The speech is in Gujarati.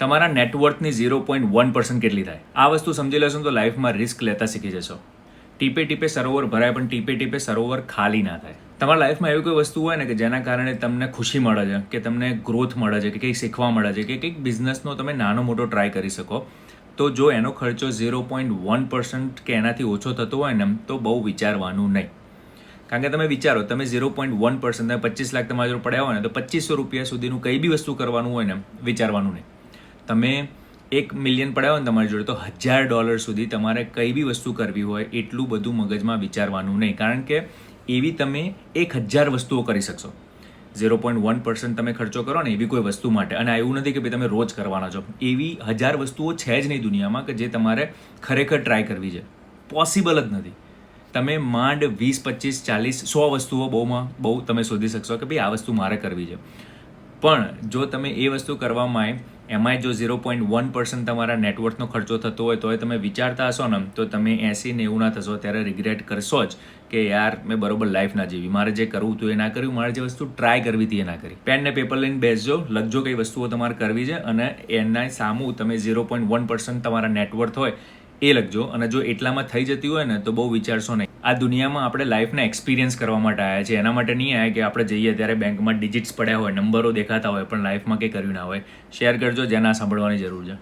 તમારા નેટવર્થની 0.1% કેટલી થાય? આ વસ્તુ સમજી લેશો તો લાઈફમાં રિસ્ક લેતા શીખી જશો. ટીપે ટીપે સરોવર ભરાય પણ ટીપે ટીપે સરોવર ખાલી ના થાય. તમારા લાઈફમાં એવી કોઈ વસ્તુ હોય ને કે જેના કારણે તમને ખુશી મળે છે, કે તમને ગ્રોથ મળે છે, કે કંઈક શીખવા મળે છે, કે કંઈક બિઝનેસનો તમે નાનો મોટો ટ્રાય કરી શકો, તો જો એનો ખર્ચો 0.1% કે એનાથી ઓછો થતો હોય ને તો બહુ વિચારવાનું નહીં. કારણ કે તમે વિચારો, તમે 0.1% 25 લાખ તમારા જોડે પડ્યા હોય ને તો 2500 રૂપિયા સુધીનું કંઈ બી વસ્તુ કરવાનું હોય ને વિચારવાનું નહીં. તમે 1 મિલિયન પડ્યા હોય ને તમારી જોડે તો $1000 સુધી તમારે કઈ બી વસ્તુ કરવી હોય એટલું બધું મગજમાં વિચારવાનું નહીં. કારણ કે એવી તમે 1000 વસ્તુઓ કરી શકશો. 0.1% તમે ખર્ચો કરો ને એવી કોઈ વસ્તુ માટે, અને એવું નથી કે ભાઈ તમે રોજ કરવાના છો, એવી 1000 વસ્તુઓ છે જ નહીં દુનિયામાં કે જે તમારે ખરેખર ટ્રાય કરવી છે. પોસિબલ જ નથી. તમે માંડ 20, 25, 40, 100 વસ્તુઓ બહુ તમે શોધી શકશો કે ભાઈ આ વસ્તુ મારે કરવી છે. પણ જો તમે એ વસ્તુ કરવામાં એમાંય જો 0.1% તમારા નેટવર્થનો ખર્ચો થતો હોય તો તમે વિચારતા હશો ને તો તમે 80-90 ના થશો ત્યારે રિગ્રેટ કરશો જ કે યાર મેં બરોબર લાઈફ ના જીવી, મારે જે કરવું હતું એ ના કર્યું, મારે જે વસ્તુ ટ્રાય કરવી હતી એ ના કરી. પેન ને પેપર લઈને બેસજો, લખજો કઈ વસ્તુઓ તમારે કરવી છે અને એના સામું તમે 0.1% તમારા નેટવર્થ હોય એ લખજો. અને જો એટલામાં થઈ જતી હોય ને તો બહુ વિચારશો નહીં. આ દુનિયામાં આપણે લાઈફને એક્સપિરિયન્સ કરવા માટે આવ્યા છે, એના માટે નહીં આવ્યા કે આપણે જઈએ ત્યારે બેંકમાં ડિજિટ્સ પડ્યા હોય, નંબરો દેખાતા હોય પણ લાઈફમાં કંઈ કર્યું ના હોય. શેર કરજો જેના સાંભળવાની જરૂર છે.